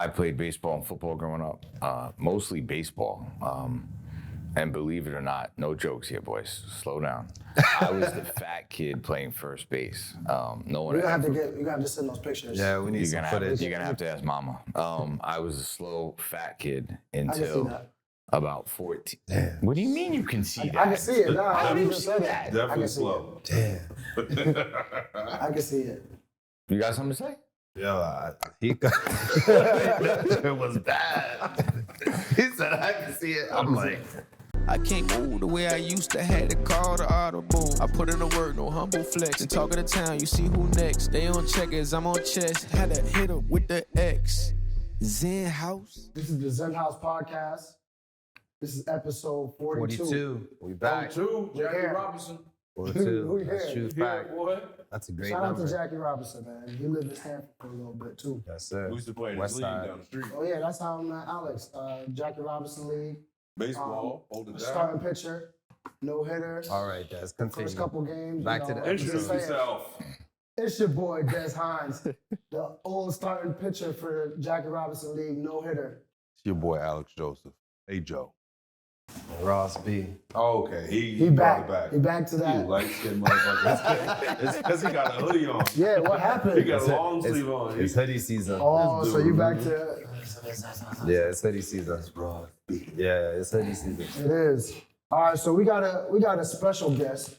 I played baseball and football growing up, mostly baseball. And believe it or not, no jokes here, boys. Slow down. I was the fat kid playing first base. No one. You're gonna have to send those pictures. Yeah, we need some footage. You're gonna have to ask Mama. I was a slow fat kid I can see until that. about 14. Damn. What do you mean you can see that? I can see it. Nah, How do you just see said that? I Definitely can see slow. Damn. I can see it. You got something to say? Yo, he got it was bad. He said I can see it. I'm like, I can't move the way I used to. Had to call the audible. I put in the work, no humble flex. And talk of the town, you see who next. They on checkers, I'm on chess. Had to hit her with the X. XenHouse. This is the XenHouse Podcast. This is episode 42. 42. We back. Two, Jackie Yeah. Robinson. 42. Yeah. That's true Yeah, fact. boy. That's a great Shout out number. to Jackie Robinson, man. He lived in Stanford for a little bit, too. Yes, sir. We used to play in West this league Side. down the street. Oh, yeah, that's how I met Alex. Jackie Robinson League. Baseball, hold it down. Starting pitcher. No hitter. All right, Des, continue. First couple games. Back to the Introduce episode. yourself. It's your boy, Des Hines, the old starting pitcher for the Jackie Robinson League, no hitter. It's your boy Alex Joseph. Hey, Joe. Ross B. Oh, okay. He brought back. it He back to You that. light-skinned motherfucker. It's because he got a hoodie on. Yeah, what He happened? got a long sleeve on. It's hoodie season. Oh, This so you dude. back to Yeah, it's hoodie season. Yeah, it's hoodie season. it is. All right, so we got a special guest.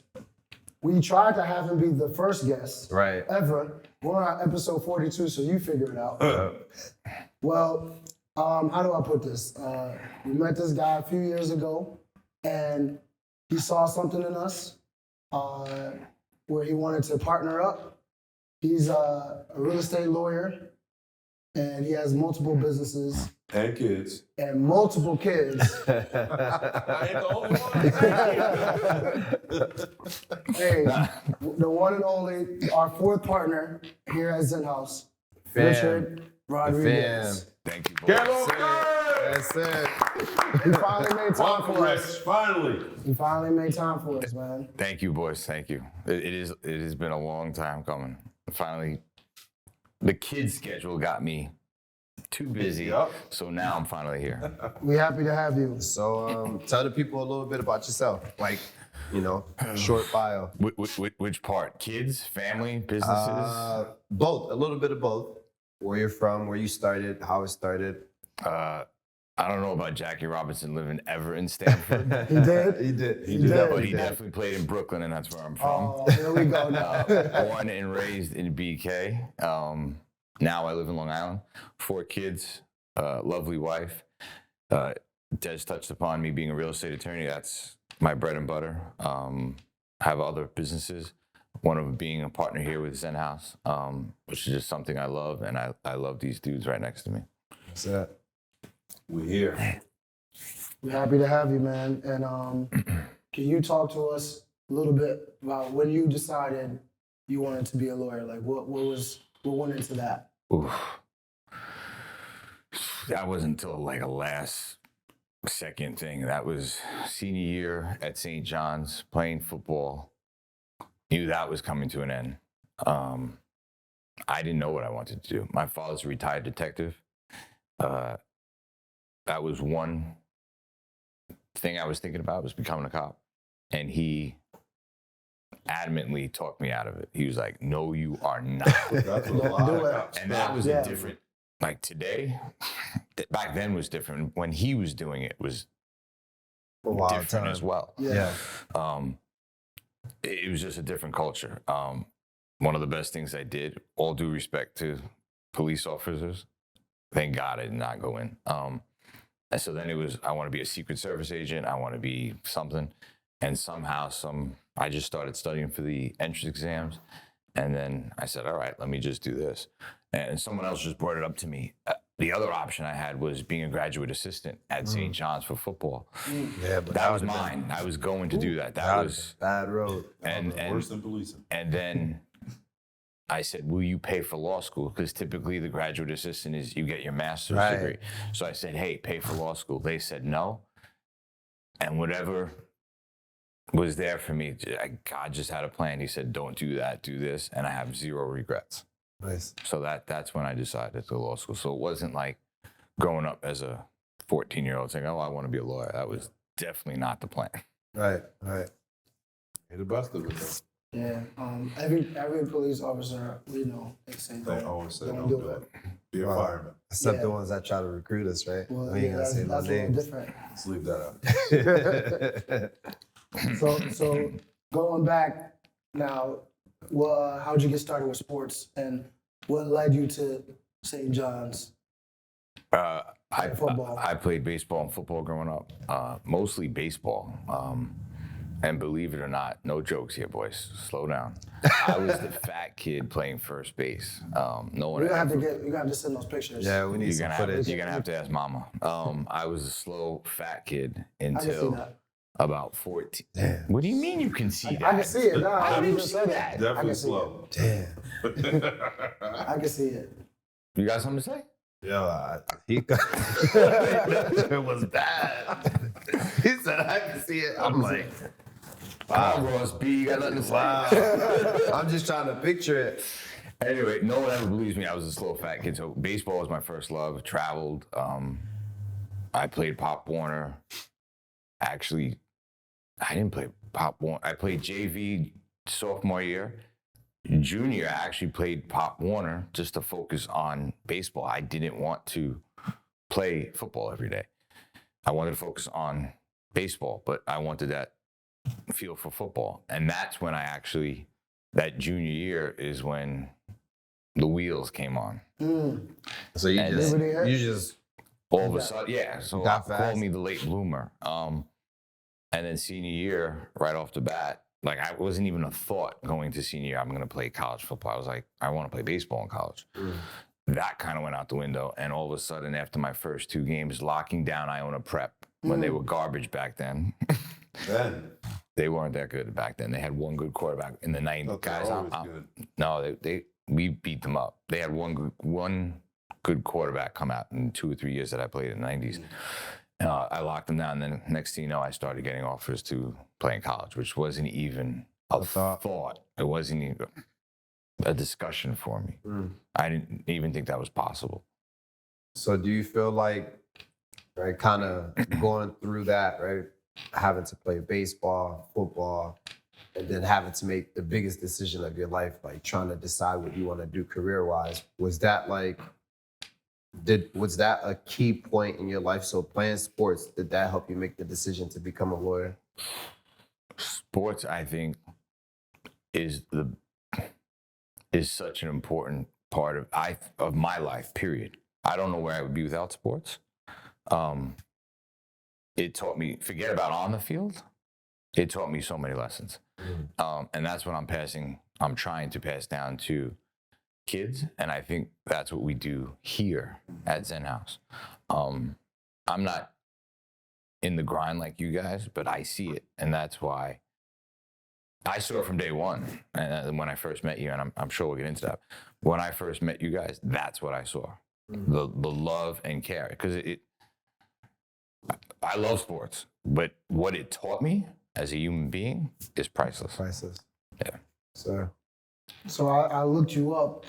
We tried to have him be the first guest Right. ever. We're on episode 42, so you figure it out. Well, how do I put this? We met this guy a few years ago, and he saw something in us where he wanted to partner up. He's a real estate lawyer, and he has multiple businesses And kids. and multiple kids. I ain't the only one. Hey, the one and only, our fourth partner here at XenHouse, Fam. Richard Rodriguez. Thank you, boys. Get on That's it. He finally made time Welcome, for Rich. us. Finally. He finally made time for us, man. Thank you, boys. Thank you. It has been a long time coming. Finally, the kids' schedule got me too busy. Yup. So now I'm finally here. We happy to have you. So tell the people a little bit about yourself. Like, short bio. Which part? Kids, family, businesses? Both. A little bit of both. Where you're from, where you started, how it started. I don't know about Jackie Robinson living ever in Stanford. He did? He did. He did. But he definitely played in Brooklyn, and that's where I'm from. Oh, here we go now. Born and raised in BK. Now I live in Long Island. 4 kids, lovely wife. Des touched upon me being a real estate attorney. That's my bread and butter. I have other businesses. One of them being a partner here with XenHouse, which is just something I love, and I love these dudes right next to me. That's it. We're here. We're happy to have you, man. And can you talk to us a little bit about when you decided you wanted to be a lawyer? Like, what went into that? Oof. That wasn't until like a last second thing. That was senior year at St. John's, playing football. Knew that was coming to an end. I didn't know what I wanted to do. My father's a retired detective. That was one thing I was thinking about, was becoming a cop. And he adamantly talked me out of it. He was like, no, you are not. That's what a lot Do of it. cops And that was Yeah. a different, like today, back then was different. When he was doing it was A wild different time. as well. Yeah. It was just a different culture. One of the best things I did, all due respect to police officers, thank God I did not go in. And so then it was, I want to be a Secret Service agent. I want to be something. And somehow, I just started studying for the entrance exams. And then I said, all right, let me just do this. And someone else just brought it up to me. The other option I had was being a graduate assistant at St. John's for football. Yeah, but That was mine. I was going to do that. That was, bad road. and worse than policing. and then I said, will you pay for law school? Because typically the graduate assistant is you get your master's Right. degree. So I said, hey, pay for law school. They said no. And whatever was there for me, God just had a plan. He said, don't do that, do this. And I have zero regrets. Nice. So that's when I decided to go to law school. So it wasn't like growing up as a 14-year-old saying, oh, I want to be a lawyer. That was definitely not the plan. Right. You're the best of it, though. Yeah. Every police officer we know, they say They always say, don't do it. Be a fireman. Except Yeah. the ones that try to recruit us, right? Well, We ain't yeah, gonna say no that's a little names. different. Let's leave that out. So going back now, how'd you get started with sports, and what led you to St. John's? Football. I played baseball and football growing up, mostly baseball. And believe it or not, no jokes here, boys. Slow down. I was the fat kid playing first base. No one. You're gonna have to send those pictures. Yeah, we need You're some gonna footage. you're gonna have to ask Mama. I was a slow fat kid I can see until that. about 14. Damn. What do you mean you can see that? I can see it. How No, do you you just see said that? I Definitely can see slow. Damn. I can see it. You got something to say? Yo, it was bad. He said, I can see it. I'm like, Wow, Ross B, you got nothing to say? wow. I'm just trying to picture it. Anyway, no one ever believes me. I was a slow fat kid. So baseball was my first love. Traveled. I played Pop Warner. Actually, I didn't play Pop Warner. I played JV sophomore year. Junior, I actually played Pop Warner just to focus on baseball. I didn't want to play football every day. I wanted to focus on baseball, but I wanted that feel for football. And that's when that junior year is when the wheels came on. So you And just All of a sudden, yeah. So Got call fast. me the late bloomer. And then senior year, right off the bat, like I wasn't even a thought going to senior year, I'm going to play college football. I was like, I want to play baseball in college. That kind of went out the window. And all of a sudden, after my first 2 games, locking down Iona Prep when they were garbage back then. Then. They weren't that good back then. They had one good quarterback in the 90s. They're Guys, always good. no, we beat them up. They had one good quarterback come out in 2 or 3 years that I played in the 90s. I locked them down. Then next thing you know, I started getting offers to play in college, which wasn't even a thought. It wasn't even a discussion for me. I didn't even think that was possible. So do you feel like, right, kind of going through that, right, having to play baseball, football, and then having to make the biggest decision of your life, like trying to decide what you want to do career-wise, was that a key point in your life? So playing sports, did that help you make the decision to become a lawyer? Sports, I think, is such an important part of my life, period. I don't know where I would be without sports. It taught me, forget about on the field, it taught me so many lessons. And that's what I'm trying to pass down to kids. And I think that's what we do here at XenHouse. I'm not in the grind like you guys, but I see it. And that's why I saw it from day one. And when I first met you, and I'm sure we'll get into that. When I first met you guys, that's what I saw. The love and care. Because I love sports, but what it taught me as a human being is priceless. Priceless. Yeah. So I looked you up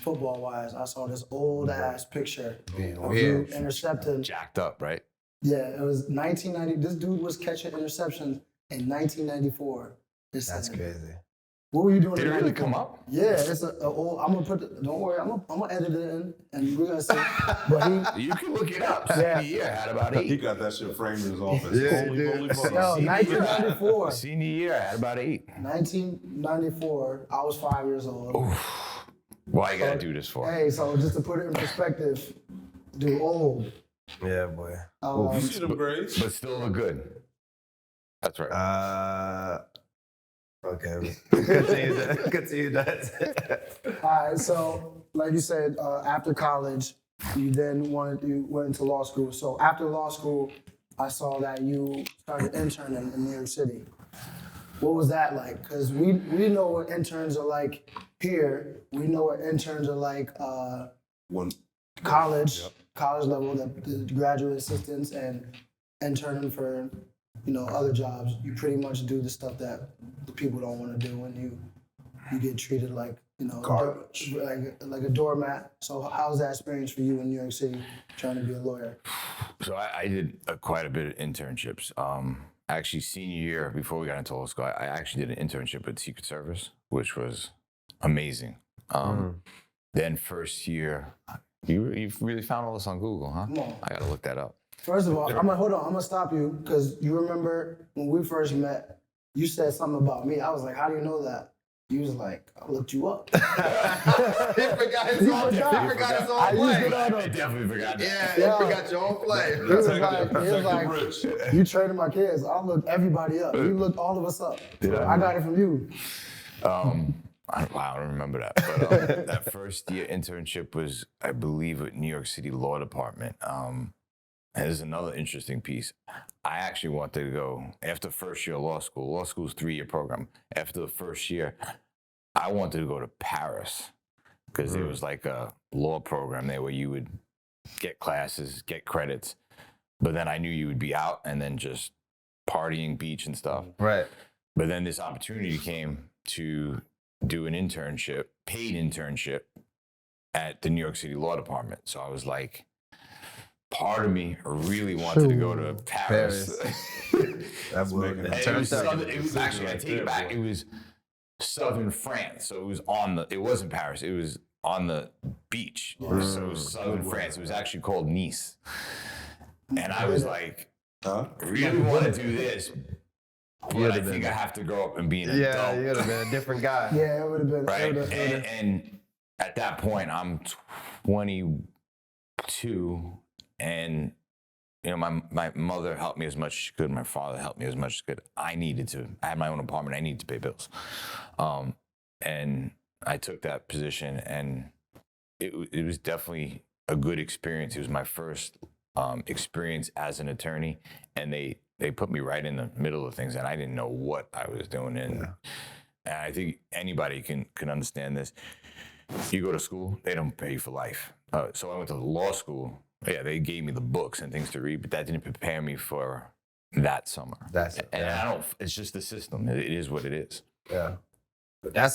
football-wise. I saw this old-ass picture of you intercepting. Jacked up, right? Yeah, it was 1990. This dude was catching interceptions in 1994. That's crazy. What were you doing? Did it in really 94? come up? Yeah, it's a old. I'm gonna don't worry. I'm gonna edit it in, and we're gonna see. But You can look it up. Yeah. Senior year, I had about He 8. got that shit framed in his office. Yeah, Holy, dude. holy moly. yo, Senior year, 1994. Senior year, I had about 8. 1994. I was 5 years old. Why you gotta do this for? Hey, so just to put it in perspective, dude, old. Yeah, boy. You see them grades? But still look good. That's right. Okay. Continue that. All right, so like you said, after college, you went into law school. So after law school, I saw that you started interning in New York City. What was that like? Because we know what interns are like here. We know what interns are like college level, the graduate assistants, and interning for other jobs. You pretty much do the stuff that the people don't want to do, and you get treated like Garbage. like a doormat. So how's that experience for you in New York City trying to be a lawyer? So I did quite a bit of internships. Actually, senior year, before we got into law school, I actually did an internship with Secret Service, which was amazing. Then first year, you've really found all this on Google, huh? Come on. I gotta look that up. First of all, I'm gonna stop you because you remember when we first met, you said something about me. I was like, how do you know that? You was like, I looked you up. He forgot his own play. I definitely forgot that. Yeah, he forgot your own play. He was like, you traded my kids. I looked everybody up. You looked all of us up. I got it from you. I don't remember that. But that first year internship was, I believe, with New York City Law Department. And there's another interesting piece. I actually wanted to go after first year of law school. Law school's 3-year program. After the first year, I wanted to go to Paris because there was like a law program there where you would get classes, get credits, but then I knew you would be out and then just partying, beach and stuff. Right. But then this opportunity came to do an internship, paid internship at the New York City Law Department. So I was like, part of me really wanted to go to Paris. That's what it was actually, I take it back, it was southern France. So it wasn't Paris, it was on the beach. So it was southern France. It was actually called Nice. And I was like, really want to do this, but I think I have to grow up and be an adult. Yeah, you would have been a different guy. Yeah, it would have been. Right? And at that point, I'm 22, and my mother helped me as much as she could. My father helped me as much as he could. I had my own apartment. I needed to pay bills. And I took that position, and it was definitely a good experience. It was my first experience as an attorney, and they put me right in the middle of things, and I didn't know what I was doing. And I think anybody can understand this. You go to school, they don't pay you for life. So I went to law school. Yeah, they gave me the books and things to read, but that didn't prepare me for that summer. It's just the system. It is what it is. Yeah. But I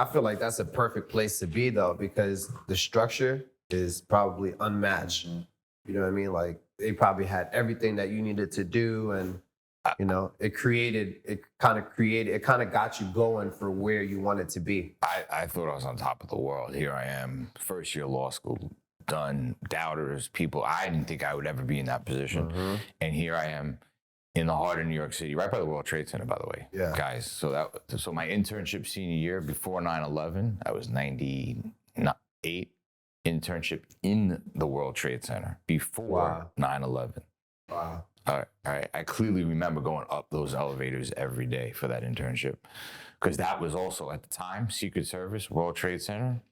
feel like that's a perfect place to be though, because the structure is probably unmatched. You know what I mean? Like they probably had everything that you needed to do, and it kind of got you going for where you wanted to be. I thought I was on top of the world. Here I am, first year law school, done, doubters, people. I didn't think I would ever be in that position. And here I am in the heart of New York City, right by the World Trade Center, by the way. Yeah. Guys, so my internship senior year before 9/11, I was 98, internship in the World Trade Center before 9/11. Wow. All right. I clearly remember going up those elevators every day for that internship, because that was also at the time, Secret Service, World Trade Center,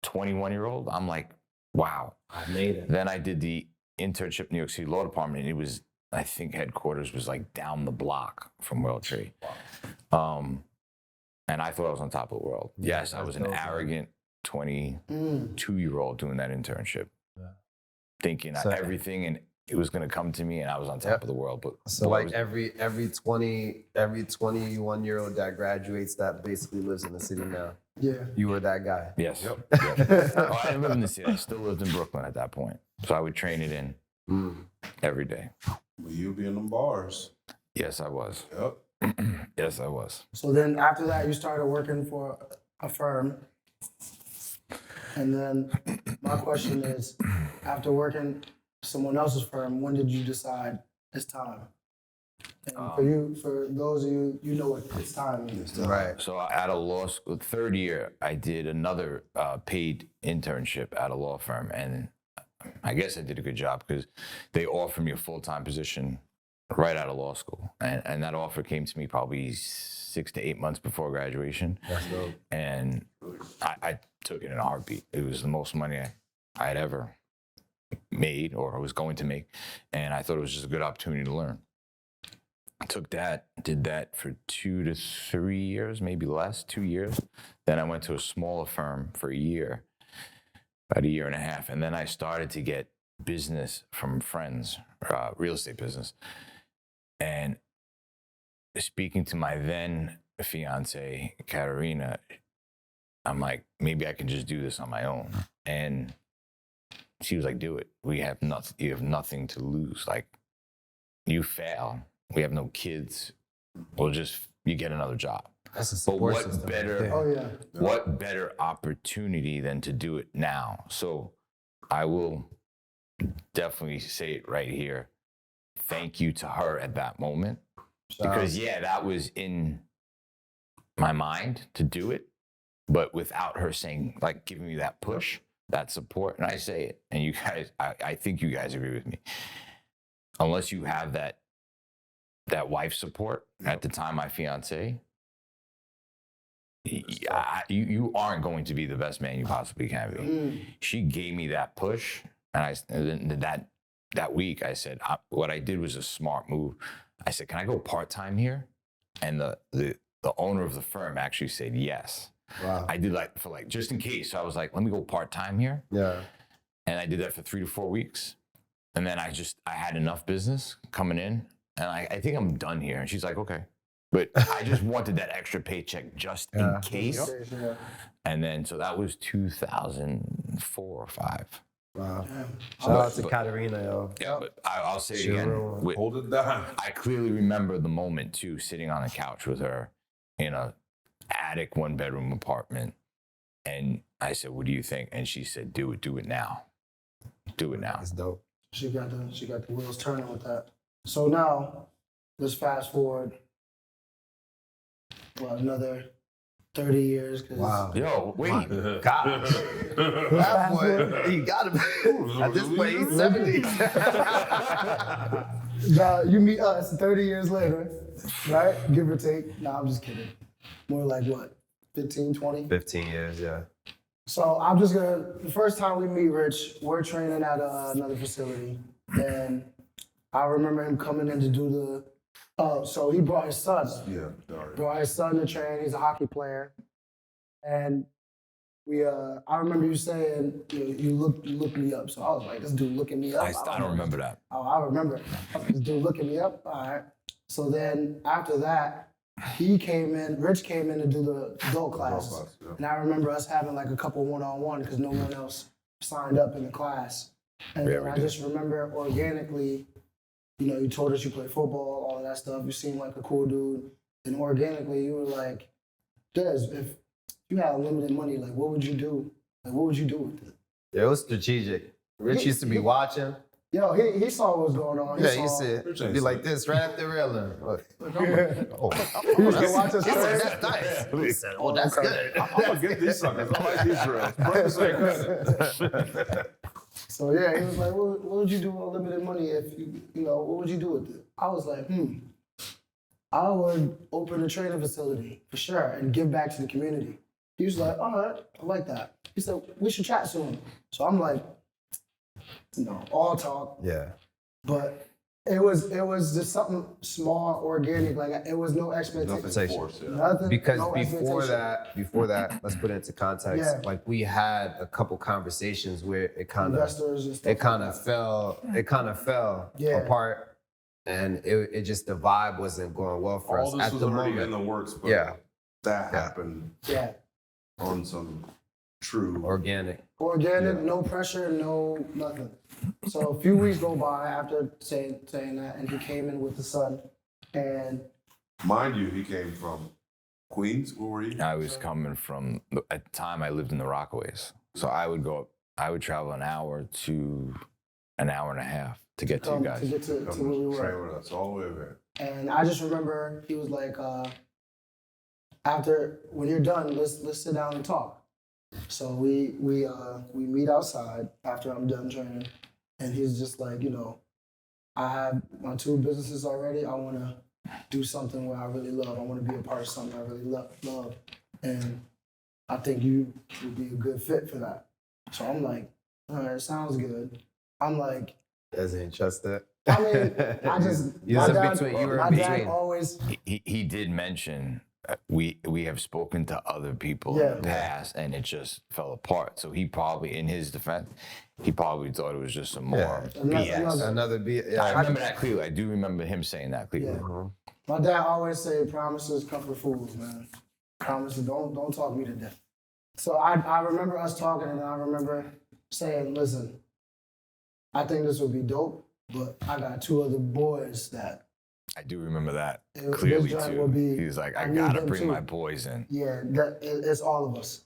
21-year-old. I'm like, wow. I made it. Then I did the internship in New York City Law Department, and it was, I think headquarters was like down the block from World Trade. And I thought I was on top of the world. Yes, I was an arrogant 22-year-old doing that internship, thinking everything and it was going to come to me, and I was on top of the world. But so like every 21-year-old that graduates that basically lives in the city now. Yeah. You were that guy. Yes. Yep. I didn't live in the city. I still lived in Brooklyn at that point. So I would train it in every day. Well, you be in them bars. Yes, I was. Yep. Yes, I was. So then after that, you started working for a firm. And then my question is, after working someone else's firm, when did you decide it's time? And for those of you, you know what it's time means. Right. So out of law school, third year, I did another paid internship at a law firm, and I guess I did a good job because they offered me a full-time position right out of law school, and that offer came to me probably 6 to 8 months before graduation. That's dope. And I took it in a heartbeat. It was the most money I had ever made or was going to make, and I thought it was just a good opportunity to learn. I took that, did that for 2 to 3 years, maybe less, 2 years. Then I went to a smaller firm for a year, about a year and a half, and then I started to get business from friends, real estate business. And speaking to my then fiance, Katerina, I'm like, maybe I can just do this on my own. And she was like, do it. We have nothing. You have nothing to lose. Like, you fail. We have no kids. You get another job. That's a But support what system. better? Oh yeah. What better opportunity than to do it now? So I will definitely say it right here. Thank you to her at that moment. Because that was in my mind to do it, but without her saying, like, giving me that push, that support. And I say it, and you guys, I think you guys agree with me. Unless you have that wife support, at the time, my fiance, you aren't going to be the best man you possibly can be. She gave me that push, and then that week I said, what I did was a smart move. I said, can I go part-time here? And the owner of the firm actually said yes. Wow. I did just in case. So I was like, let me go part-time here. Yeah. And I did that for 3 to 4 weeks. And then I had enough business coming in, and I think I'm done here. And she's like, okay. But I just wanted that extra paycheck just in case. Yeah. And then, so that was 2004 or 5. Wow. Damn. Shout out to Katerina, yo. Yeah, but I'll say it She again. real- Hold it down. I clearly remember the moment too, sitting on a couch with her in a attic 1-bedroom apartment. And I said, what do you think? And she said, do it now. Do it now. That's dope. She got the wheels turning with that. So now, let's fast forward. Well, another 30 years. 'Cause Wow. Yo, wait. Gosh. That boy, you got him. At this point, he's 70. Now, you meet us 30 years later, right? Give or take. No, I'm just kidding. More like what? 15, 20? 15 years, yeah. So I'm just the first time we meet Rich, we're training at another facility. And I remember him coming in to do so he brought his son. Yeah, darn. Brought his son to train. He's a hockey player. And I remember you saying, you looked me up. So I was like, this dude looking me up. I don't remember that. Oh, I remember. This dude looking me up. All right. So then after that, Rich came in to do the adult classes. Yeah. And I remember us having like a couple one-on-one because no one else signed up in the class. And Yeah, then we I did. just remember organically, you told us you play football, all of that stuff. You seemed like a cool dude. And organically, you were like, Des, if you had unlimited money, like, what would you do? Like, what would you do with it? It was strategic. Rich used to be watching. Yo, he saw what was going on. Yeah, he used to be like this right at the railing. Look. Oh, He used to watch us he said, train. that's nice. He said, oh, that's good. I'm gonna get these suckers. I like these drills. So yeah, he was like, what would you do with unlimited money if what would you do with it? I was like, I would open a training facility for sure and give back to the community. He was like, all right, I like that. He said, we should chat soon. So I'm like, all talk, Yeah. but it was just something small, organic. Like it was no expectation. Expectation. Force, yeah. Nothing. Because no before expectation. that, let's put it into context. Yeah. Like we had a couple conversations where it kind of Investors and stuff. fell Yeah. apart, and it just the vibe wasn't going well for All us this at was the already moment. in the works, but Yeah. that happened Yeah. on some true. Organic. Organic, Yeah. no pressure, no nothing. So a few weeks go by after saying that, and he came in with the son, and Mind you, he came from Queens. Where were you? I was coming from, at the time I lived in the Rockaways. So I would travel an hour to an hour and a half to get to you come guys. to get to Come where we train were. with us all the way over And I just remember he was like, after when you're done, let's sit down and talk. So we meet outside after I'm done training, and he's just like, I have my 2 businesses already. I want to do something where I really love. I want to be a part of something I really love, and I think you would be a good fit for that. So I'm like, all right, sounds good. I'm like, Doesn't trust that. I mean, I just You my was in dad, between. You were my in dad between. always. He did mention we have spoken to other people Yeah. in the past, and it just fell apart. So he probably, in his defense, he probably thought it was just some more Yeah. BS. Another B. I Yeah. remember that clearly. I do remember him saying that clearly. Yeah. My dad always say promises come for fools, man. Promises, don't talk me to death. So I remember us talking, and I remember saying, listen, I think this would be dope, but I got 2 other boys that I do remember that this clearly joint will too. be, He's like, I need gotta them bring too. my boys in. Yeah, it's all of us.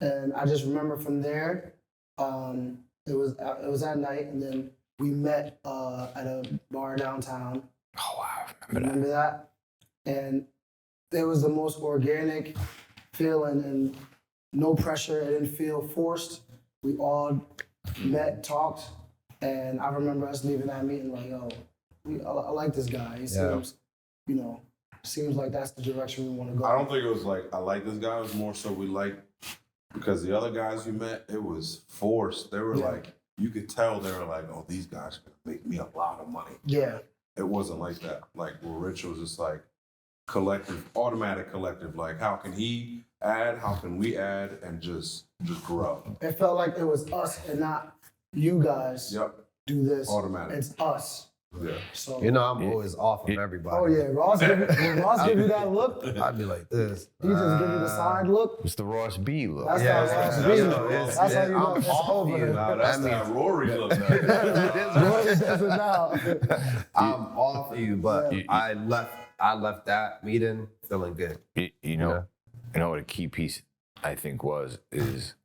And I just remember from there, it was at night, and then we met at a bar downtown. Oh wow, I remember that. Remember that? And it was the most organic feeling and no pressure. It didn't feel forced. We all met, talked, and I remember us leaving that meeting like, yo, I like this guy. He seems, seems like that's the direction we want to go. I don't think it was like I like this guy. It was more so we like because the other guys you met, it was forced. They were like, you could tell they were like, oh, these guys are gonna make me a lot of money. Yeah. It wasn't like that. Like where Rich was just like collective, automatic collective. Like how can he add? How can we add? And just grow. It felt like it was us and not you guys Yep. do this. Automatic. It's us. Yeah. So You know, I'm always off of everybody. Oh yeah, when Ross give you that look, I'd be like this. he just give you the side look. It's the Ross B look. That's Yeah, how Ross that's be. how it is. That's how you know I'm it's off over. you. Now that's That that means- Rory look. Now. Rory does it now. I'm off of you, but Yeah. I left that meeting feeling good. You know what a key piece I think is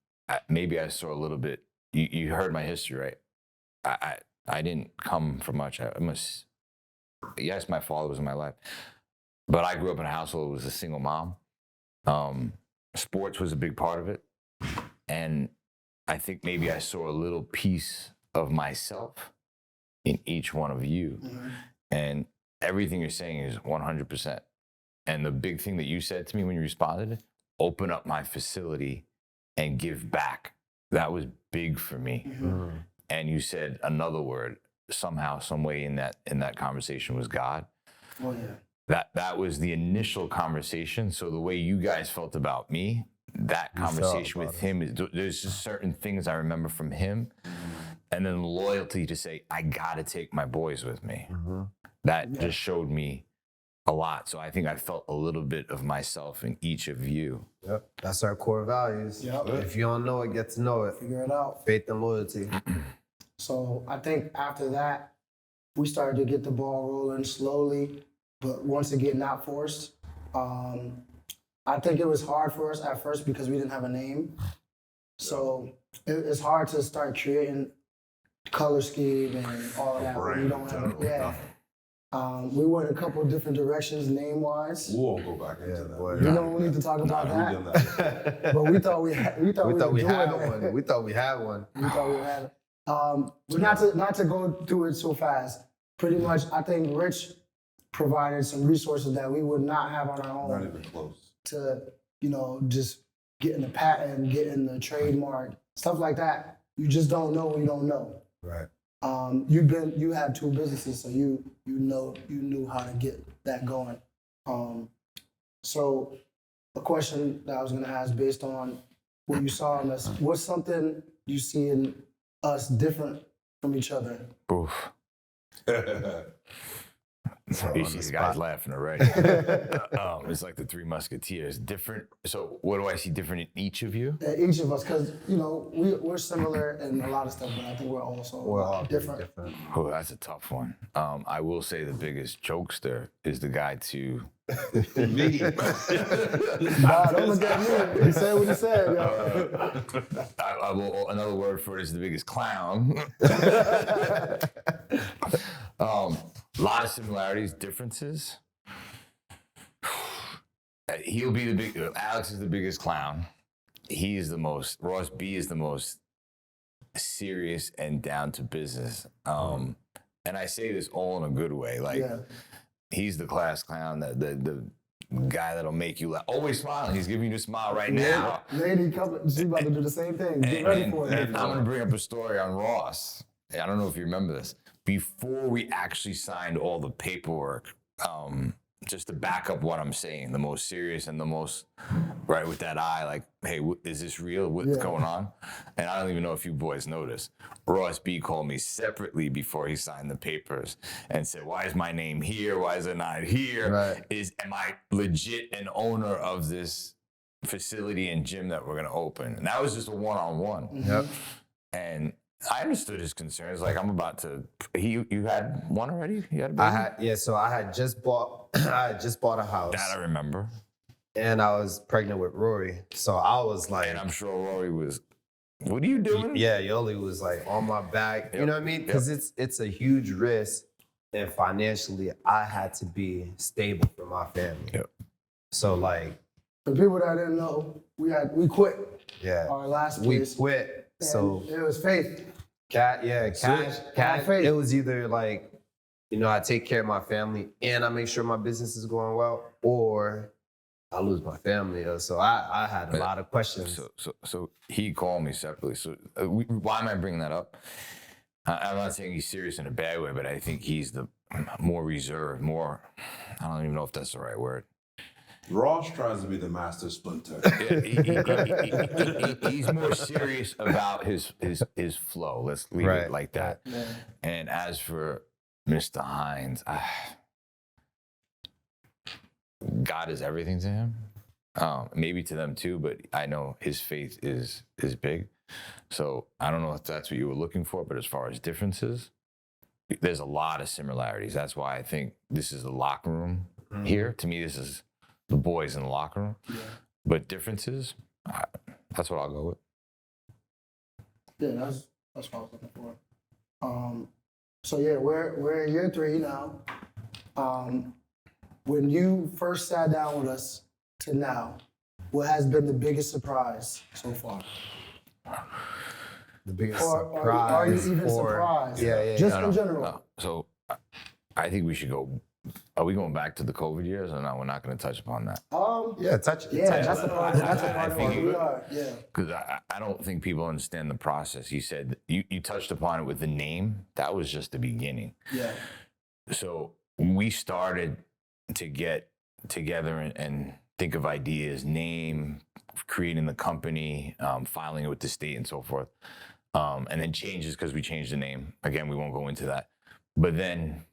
maybe I saw a little bit. You heard my history, right? I didn't come from much. Yes, my father was in my life, but I grew up in a household that was a single mom. Sports was a big part of it, and I think maybe I saw a little piece of myself in each one of you, and everything you're saying is 100%. And the big thing that you said to me when you responded, open up my facility and give back. That was big for me. And you said another word somehow, some way in that conversation was God. Oh yeah. That was the initial conversation. So the way you guys felt about me, that You felt conversation about with him is there's just certain things I remember from him, and then loyalty to say I gotta take my boys with me. That just showed me a lot. So I think I felt a little bit of myself in each of you. Yep. That's our core values. Yep. If you don't know it, get to know it. Figure it out. Faith and loyalty. So I think after that, we started to get the ball rolling slowly, but once again, not forced. I think it was hard for us at first because we didn't have a name. So it's hard to start creating color scheme and all of that when you don't have we went a couple of different directions name-wise. We won't go back into that. boy. We don't need to talk about We that. done that. But we thought we had We thought we had one. one. We thought we had one. We thought we had it. But not to go through it so fast. Pretty much, I think Rich provided some resources that we would not have on our Not own even close. to, just getting the patent, getting the trademark, stuff like that. You just don't know when you don't know. Right. You had 2 businesses, so you knew how to get that going. So a question that I was gonna ask based on what you saw in us, what's something you see in us different from each other? Oof. So You on see the the guys spot. laughing already. It's like the Three Musketeers. Different. So what do I see different in each of you? Each of us, because we're similar in a lot of stuff, but I think we're also We're all different. Oh, that's a tough one. I will say the biggest jokester is the guy to Me. Nah, don't look at me. He said what he said, yo. I will, another word for it is the biggest clown. Lot of similarities, differences. He'll be the big. Alex is the biggest clown. He is the most. Ross B is the most serious and down to business. And I say this all in a good way. Like he's the class clown, the guy that'll make you laugh. Always smiling. He's giving you a smile right now. Lady coming, she's about to do the same thing. Get ready for it. And I'm gonna bring up a story on Ross. I don't know if you remember this. Before we actually signed all the paperwork, just to back up what I'm saying, the most serious and the most right with that eye, like, hey, is this real? What's going on? And I don't even know if you boys noticed. Ross B called me separately before he signed the papers and said, "Why is my name here? Why is it not here? Right. Am I legit an owner of this facility and gym that we're gonna open. And that was just a one-on-one. Yep. And I understood his concerns. Like, I'm about to. You had one already? You had a baby? So I had just bought a house. That I remember. And I was pregnant with Rory. So I was like, And I'm sure Rory was. What are you doing? yeah, Yoli was like on my back. You Yep, know what I mean? Because it's a huge risk, and financially, I had to be stable for my family. Yep. So like, For people that didn't know, we quit yeah, our last we place. quit. and So it was faith. cash. faith. It was either like, I take care of my family and I make sure my business is going well, or I lose my family. So I had a lot of questions. So he called me separately. So why am I bringing that up? I'm not saying he's serious in a bad way, but I think he's the more reserved, more. I don't even know if that's the right word. Ross tries to be the master splinter. Yeah, he's more serious about his flow. Let's leave it like that. Yeah. And as for Mr. Hines, God is everything to him. Maybe to them too, but I know his faith is big. So I don't know if that's what you were looking for, but as far as differences, there's a lot of similarities. That's why I think this is the locker room here. To me, this is the boys in the locker room. Yeah. But differences, that's what I'll go with. Yeah, that's what I was looking for. So yeah, we're in year 3 now. When you first sat down with us to now, what has been the biggest surprise so far? The biggest Or surprise. are you even surprised? Yeah. Just in general. No. So I think we should go. Are we going back to the COVID years or no? We're not going to touch upon that. That's a part of what we are. Yeah. Because I don't think people understand the process. You said, you touched upon it with the name. That was just the beginning. Yeah. So we started to get together and think of ideas, name, creating the company, filing it with the state and so forth. And then changes because we changed the name. Again, we won't go into that. But then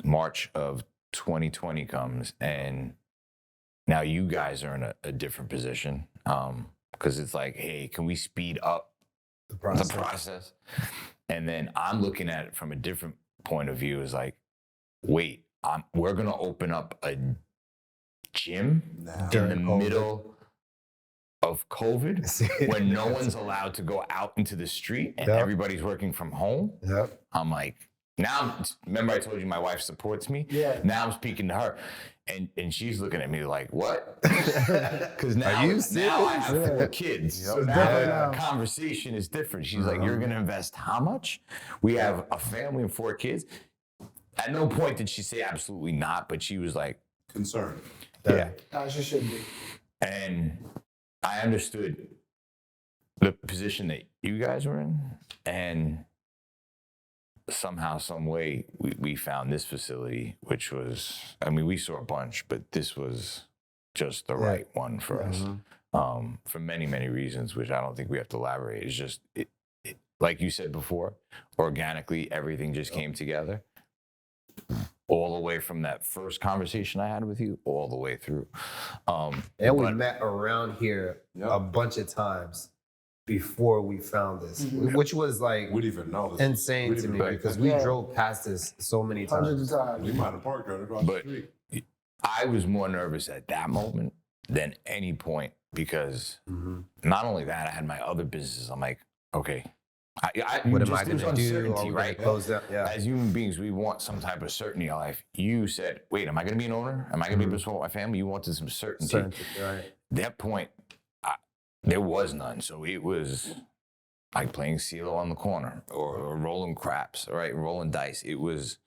March of 2020 comes, and now you guys are in a different position because it's like, hey, can we speed up the process? And then I'm looking at it from a different point of view. Is like, wait, we're going to open up a gym in the middle of COVID when no one's allowed to go out into the street and everybody's working from home. Yep. I'm like, now, remember I told you my wife supports me? Yeah. Now I'm speaking to her. And she's looking at me like, what? Because now, now I have 4 kids. So now the conversation is different. She's like, you're going to invest how much? We have a family and 4 kids. At no point did she say absolutely not, but she was like, Concerned. yeah. As you should be. And I understood the position that you guys were in, and somehow, some way, we found this facility, which was, I mean, we saw a bunch, but this was just the right one for us, for many, many reasons, which I don't think we have to elaborate. It's just, it, like you said before, organically, everything just came together. All the way from that first conversation I had with you, all the way through. And we met around here a bunch of times before we found this, which was like We didn't even know this. insane to me because we drove past this so many Hundreds times. of times. We might have parked right across the street. I was more nervous at that moment than any point because not only that, I had my other businesses. I'm like, okay, What am I there's going to do? uncertainty, Are we right? gonna close down? Yeah. As human beings, we want some type of certainty in life. You said, wait, am I going to be an owner? Am I going to be able to support my family? You wanted some certainty. Right. That point, there was none. So it was like playing CeeLo on the corner or rolling craps, right? Rolling dice. It was,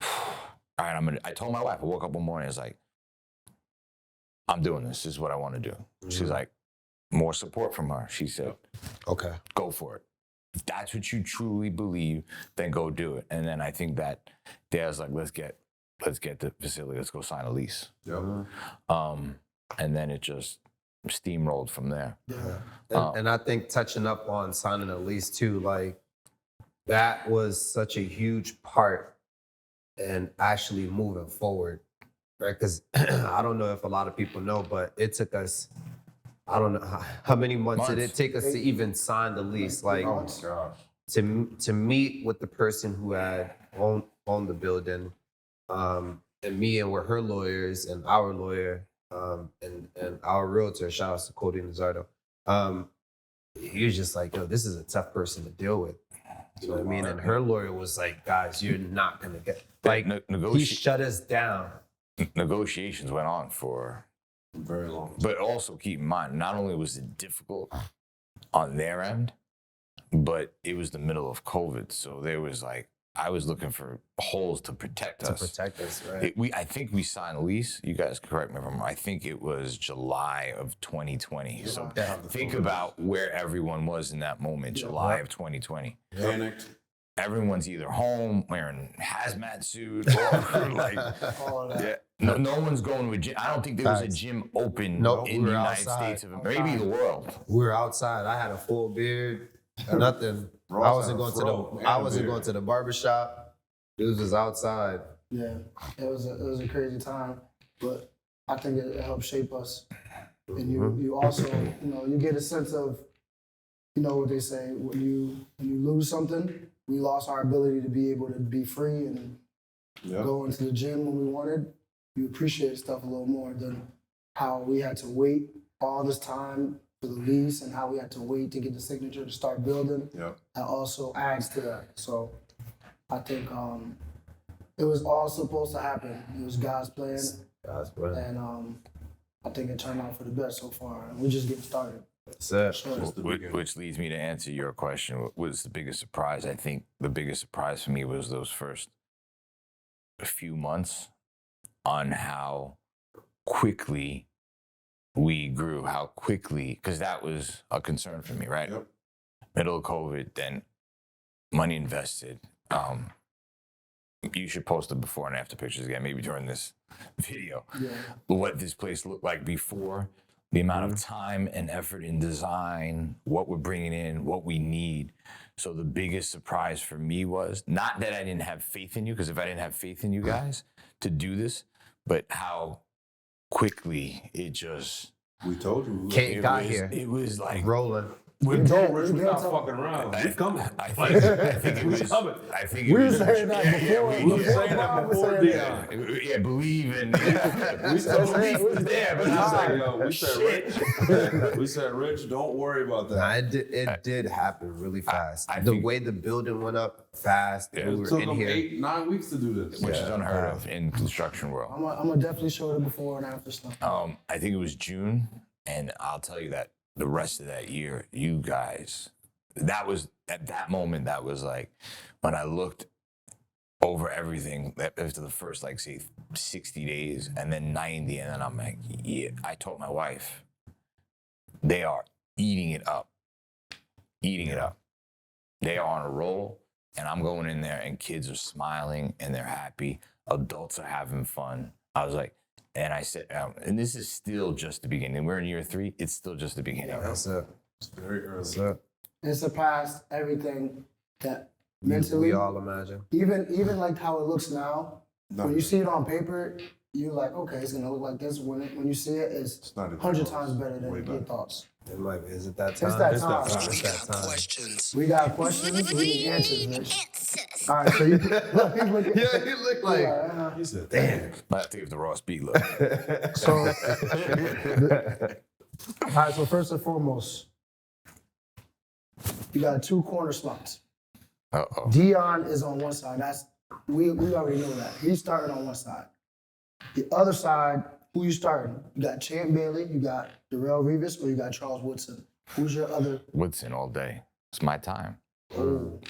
all right, I told my wife, I woke up one morning, I was like, I'm doing this. This is what I want to do. She's like, more support from her. She said, Okay. go for it. If that's what you truly believe, then go do it. And then I think that Dad's like, let's get the facility. Let's go sign a lease. Yep. And then it just steamrolled from there. And I think touching up on signing a lease too, like that was such a huge part in actually moving forward right? Because I don't know if a lot of people know, but it took us, I don't know how many months did it take us to even sign the lease? Like, Oh my gosh. to meet with the person who had owned the building, and me and with her lawyers and our lawyer, and our realtor, shout out to Cody Nazardo. He was just like, yo, this is a tough person to deal with. You know what I mean? And her lawyer was like, guys, you're not gonna get like he shut us down. Negotiations went on for Very long. but also keep in mind, not only was it difficult on their end, but it was the middle of COVID. So there was like, I was looking for holes to protect us. To protect us, right? I think we signed a lease. You guys correct me if I'm wrong. I think it was July of 2020. So think about where everyone was in that moment, July of 2020. Panicked. Everyone's either home wearing hazmat suit or like, All of that. yeah. No one's going to a gym. I don't think there was a gym open Nope, in we the were United outside. States of maybe the world. We were outside. I had a full beard, nothing. Ross I had wasn't a going fro I and wasn't beard. going to the barbershop. Dudes was outside. Yeah, it was a crazy time, but I think it helped shape us. And you also, you get a sense of, what they say, when you lose something, we lost our ability to be able to be free and go into the gym when we wanted. You appreciate stuff a little more than how we had to wait all this time for the lease and how we had to wait to get the signature to start building. Yep. That also adds to that. So I think it was all supposed to happen. It was God's plan, That's brilliant. and I think it turned out for the best so far. And we're just getting started. That's it. Sure. Which leads me to answer your question. What was the biggest surprise? I think the biggest surprise for me was those first few months on how quickly we grew, how quickly, because that was a concern for me, right? Yep. Middle of COVID, then money invested. You should post the before and after pictures again, maybe during this video. Yeah. What this place looked like before, the amount of time and effort in design, what we're bringing in, what we need. So the biggest surprise for me was not that I didn't have faith in you, because if I didn't have faith in you guys to do this, but how quickly it just We told you. Kate got here. It was like Rolling. we're did. going. Rich, We we're did not tell- fucking around. We coming. I think it was. coming. I think We it were was. saying that before. we We were were saying that before Dion. Yeah, believe in. We said belief was there, but I was like, yo, shit. we said, Rich, don't worry about Nah, that. it did happen really fast. I the think- way the building went up fast. Yeah. We It were took in them here. 8-9 weeks to do this. Which is unheard of in construction world. I'm gonna definitely show the before and after stuff. I think it was June, and I'll tell you that the rest of that year, you guys, that was at that moment. That was like when I looked over everything after the first, like, say 60 days, and then 90, and then I'm like, yeah. I told my wife, they are eating it up, eating it up. They are on a roll, and I'm going in there, and kids are smiling and they're happy. Adults are having fun. I was like. And I said, and this is still just the beginning. We're in year 3. It's still just the beginning. That's it. It's very early. That's it. It surpassed everything that We mentally, all imagine. even like how it looks now. When you Nothing. see it on paper, you're like, okay, it's gonna look like this. When you see it, it's It's not even 100 close. times better than Way your better. thoughts. It might be. Is it that time? It's that It's time. that time. It's that time. We got questions. We need answers, Rich. All right, so you look, he's looking. Yeah, he looked like. He said, damn. Might have to give the raw speed look. So, all right. So first and foremost, you got 2 corner slots. Uh-oh. Dion is on one side. We already know that. He's starting on one side. The other side, who you starting? You got Champ Bailey, you got Darrell Revis, or you got Charles Woodson? Who's your other? Woodson all day. It's my time.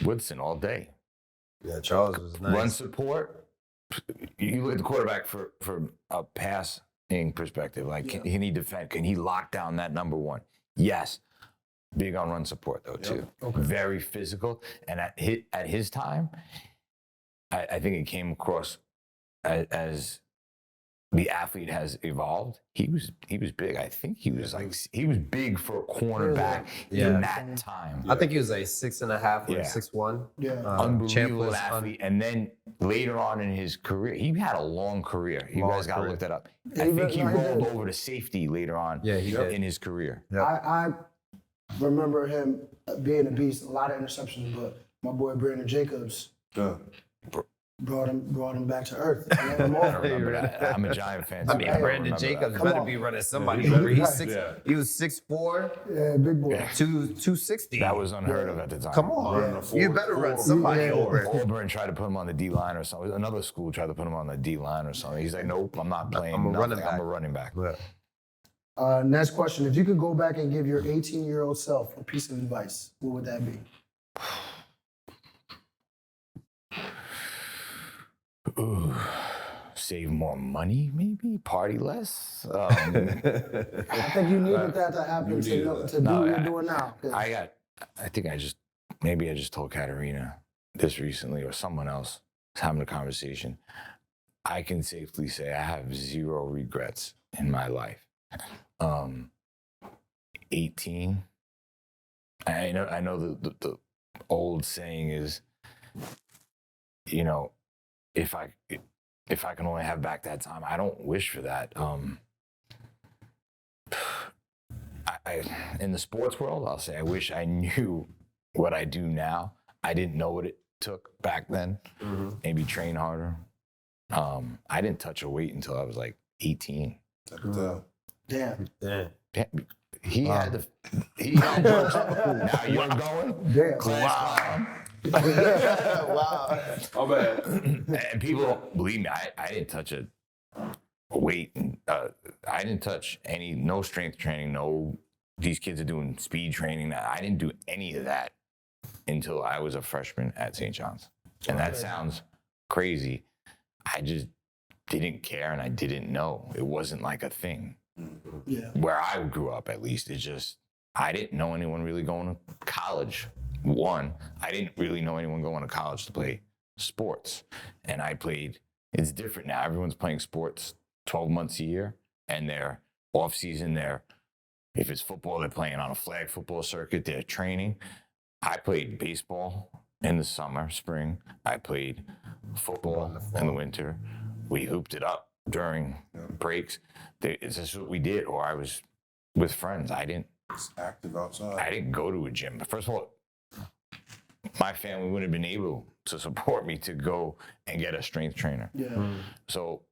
Woodson all day. Yeah, Charles was nice. Run support. You look at the quarterback from a passing perspective. Like, can he defend? Can he lock down that number one? Yes. Big on run support, though, too. Okay. Very physical. And at his time, I think it came across as the athlete has evolved. He was big. I think he was big for a cornerback Yeah. in that time. I think he was like 6.5 or Yeah. 6'1". Yeah. Champ Unbelievable was athlete. And then later on in his career, he had a long career. You guys got to look that up. I He think he really rolled did. over to safety later on in his career. Yep. I remember him being a beast, a lot of interceptions, but my boy Brandon Jacobs Yeah. brought him back to earth. I never I more. remember that. I'm a Giant fan. So I mean, I Brandon remember Jacobs that. Come better on. be running somebody. Yeah, He's right. six. Yeah. He was 6'4", Yeah, big boy. 260. That was unheard of at the time. Come on, Running a you four- better run four- somebody Yeah. over. Auburn tried to put him on the D line or something. Another school tried to put him on the D line or something. He's like, nope, I'm not playing. I'm a running nothing. I'm a back. running back. Yeah. Next question. If you could go back and give your 18-year-old self a piece of advice, what would that be? Ooh, save more money, maybe party less. I think you needed that to happen to do what you're doing now. 'Cause I think I just told Katarina this recently or someone else was having a conversation. I can safely say I have 0 regrets in my life. 18. I know the old saying is, you know, if I can only have back that time, I don't wish for that. I in the sports world, I'll say I wish I knew what I do now. I didn't know what it took back then. Maybe train harder. I didn't touch a weight until I was like 18. I can tell. Damn. He had jokes. Now you're going. Damn. Wow. Wow. My bad. And people believe me. I didn't touch a weight. I didn't touch no strength training. No, these kids are doing speed training. I didn't do any of that until I was a freshman at St. John's. And that sounds crazy. I just didn't care and I didn't know. It wasn't like a thing. Yeah. Where I grew up, at least, it's just I didn't know anyone really going to college. One, I didn't really know anyone going to college to play sports. And I played, it's different now. Everyone's playing sports 12 months a year, and they're off season. If it's football, they're playing on a flag football circuit, they're training. I played baseball in the summer, spring. I played football in the winter. We hooped it up during breaks. It's just what we did, or I was with friends. It's active outside. I didn't go to a gym. But first of all, my family wouldn't have been able to support me to go and get a strength trainer. Yeah. So,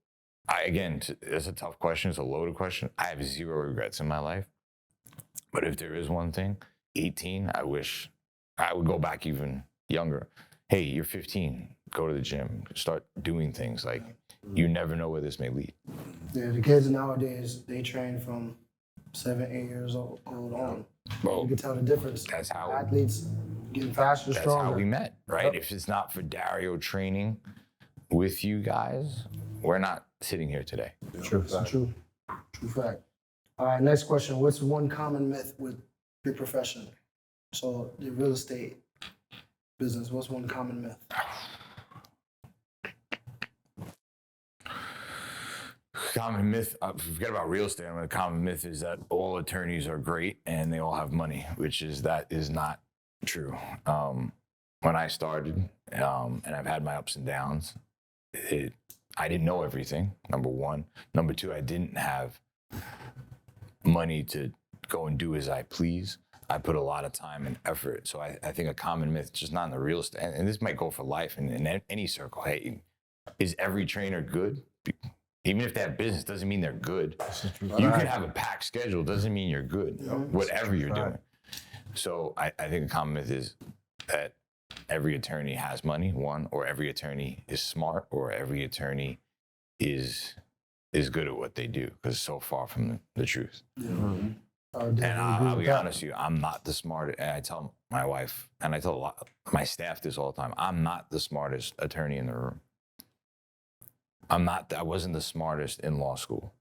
it's a tough question. It's a loaded question. I have 0 regrets in my life. But if there is one thing, 18, I wish I would go back even younger. Hey, you're 15. Go to the gym. Start doing things. Like, you never know where this may lead. Yeah, the kids nowadays, they train from 7, 8 years old on. Bro, You can tell the difference. that's how Athletes getting faster, that's stronger. how we met, right? If it's not for Dario training with you guys, we're not sitting here today. True. True fact. All right, next question. What's one common myth with your profession? So the real estate business, what's one common myth? Common myth, forget about real estate. The common myth is that all attorneys are great and they all have money, that is not true. When I started, and I've had my ups and downs, I didn't know everything, number one. Number two, I didn't have money to go and do as I please. I put a lot of time and effort. So I think a common myth, just not in the real estate, and this might go for life in any circle. Hey, is every trainer good? Even if they have business, doesn't mean they're good. You can have a packed schedule, doesn't mean you're good, whatever you're doing. So I think a common myth is that every attorney has money, one, or every attorney is smart, or every attorney is good at what they do, because it's so far from the truth. And I'll be honest with you, I'm not the smartest. And I tell my wife, and I tell my staff this all the time, I'm not the smartest attorney in the room. I wasn't the smartest in law school,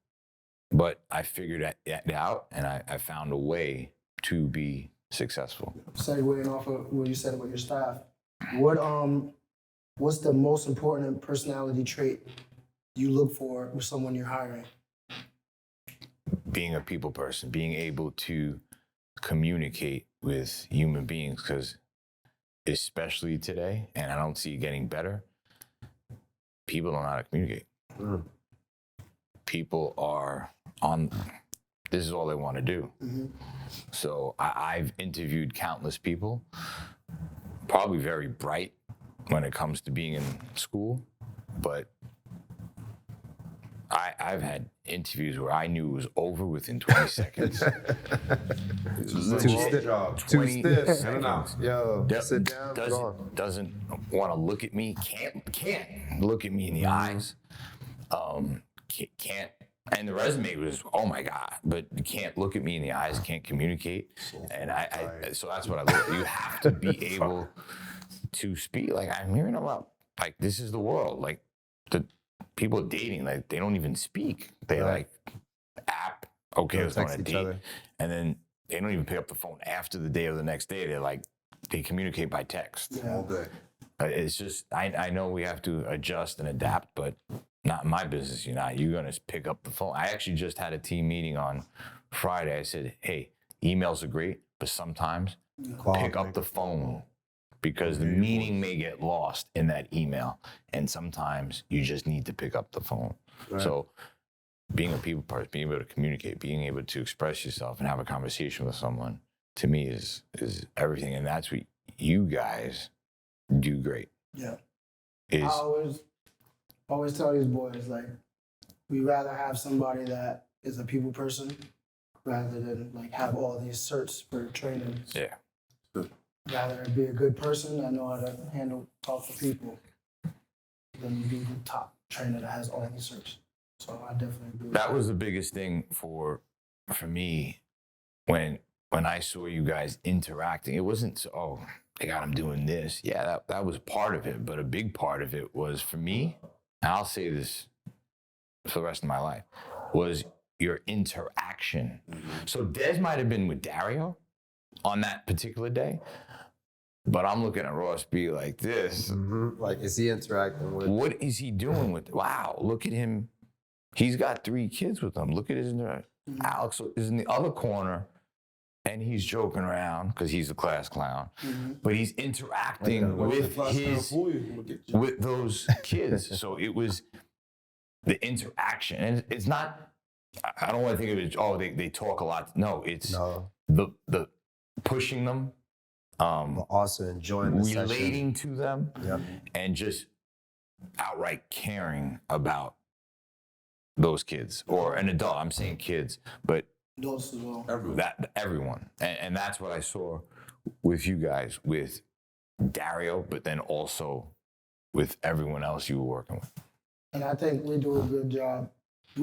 but I figured it out, and I found a way to be successful. Segueing off of what you said about your staff, what's the most important personality trait you look for with someone you're hiring? Being a people person, being able to communicate with human beings, because especially today, and I don't see it getting better, people don't know how to communicate. Mm. People are on, this is all they want to do. Mm-hmm. So I've interviewed countless people, probably very bright when it comes to being in school, but I've had interviews where I knew it was over within 20 seconds. Two stiffs. seconds. Yo, Yep. sit down. Doesn't want to look at me. Can't look at me in the eyes. Can't. And the resume was, oh my God, but you can't look at me in the eyes, can't communicate. And so that's what I look at. You have to be able to speak. Like, I'm hearing about, like, this is the world. Like, the people are dating, like, they don't even speak. They Right. like app, okay, let's go on text a each date. other. And then they don't even pick up the phone after the day or the next day. They're like, they communicate by text. Yeah. All day. It's just, I know we have to adjust and adapt, but not in my business. You're going to pick up the phone. I actually just had a team meeting on Friday. I said, hey, emails are great, but sometimes pick up the phone because the meaning may get lost in that email. And sometimes you just need to pick up the phone. Right. So being a people person, being able to communicate, being able to express yourself and have a conversation with someone, to me is everything. And that's what you guys do great. Yeah. Is I always tell these boys, like, we rather have somebody that is a people person rather than like have all these certs for training. yeah. Rather be a good person that know how to handle talk to people than be the top trainer that has all these certs. So I definitely agree. with That was the biggest thing for me when I saw you guys interacting. It wasn't oh, they got him doing this. Yeah, that was part of it, but a big part of it was for me, and I'll say this for the rest of my life, was your interaction. So Des might have been with Dario on that particular day, but I'm looking at Ross be like this. Mm-hmm. Like, is he interacting with? What is he doing with? Wow, look at him. He's got 3 kids with him. Look at his Alex is in the other corner, and he's joking around because he's a class clown. But he's interacting with those kids. So it was the interaction, and it's not. I don't want to think of it. Oh, they talk a lot. No, it's the pushing them, But also enjoying the session. relating to them, Yep. and just outright caring about those kids or an adult. I'm saying kids, but adults as well. everyone. And that's what I saw with you guys, with Dario, but then also with everyone else you were working with. And I think we do a good job.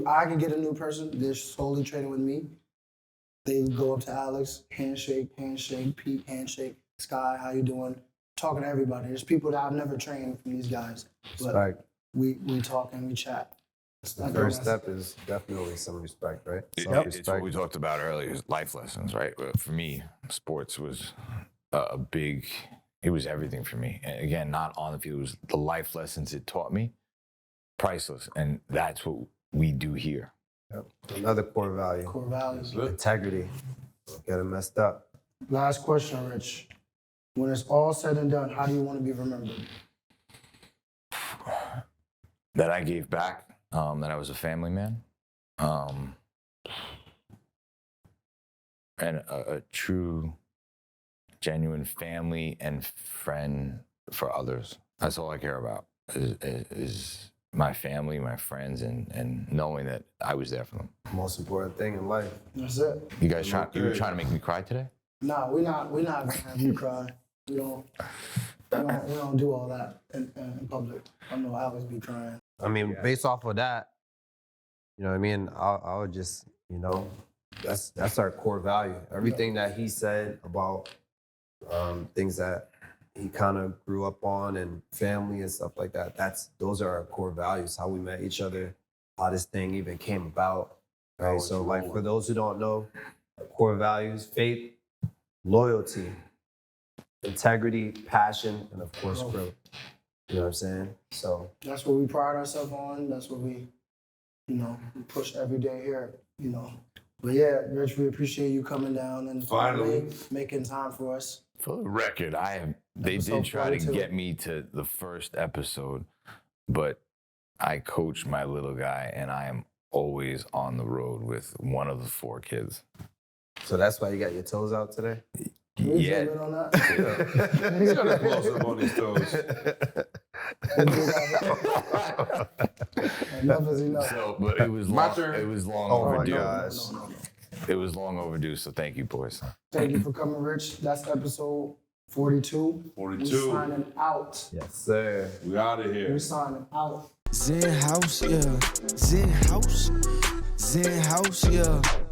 I can get a new person, they're solely training with me. They go up to Alex, handshake, Pete, handshake, Sky, how you doing? Talking to everybody. There's people that I've never trained from these guys. But Respect. we talk and we chat. The first step is definitely some respect, right? It's Self-respect. what we talked about earlier, is life lessons, right? But for me, sports was a big, it was everything for me. And again, not on the field, it was the life lessons it taught me, priceless. And that's what we do here. Yep. Another core value. Core values. Integrity. Don't get it messed up. Last question, Rich. When it's all said and done, how do you want to be remembered? That I gave back, that I was a family man, and a true, genuine family and friend for others. That's all I care about is my family, my friends, and knowing that I was there for them. Most important thing in life. That's it. You guys you were trying to make me cry today? Nah, we're not gonna have you cry. We don't do all that in public. I know Alex be crying. I mean, based off of that, you know what I mean? I would just, that's our core value. Everything that he said about things that he kind of grew up on and family and stuff like that, those are our core values, how we met each other, how this thing even came about, right? So like for those who don't know, our core values, faith, loyalty, integrity, passion, and of course, growth. You know what I'm saying? So That's what we pride ourselves on. That's what we we push every day here, But yeah, Rich, we appreciate you coming down and Finally. making time for us. For the record, they Episode did try to 42. get me to the first episode, but I coach my little guy, and I am always on the road with one of the 4 kids. So that's why you got your toes out today? Can we Yeah. zoom in on that? He's gonna close up on his toes. Enough is enough. So, but it was My long. turn. It was long Oh my overdue. gosh. No. It was long overdue. So thank you, boys. Thank you for coming, Rich. That's episode 42. 42. We signing out. Yes, sir. We out of here. We signing out. XenHouse, yeah. XenHouse, yeah.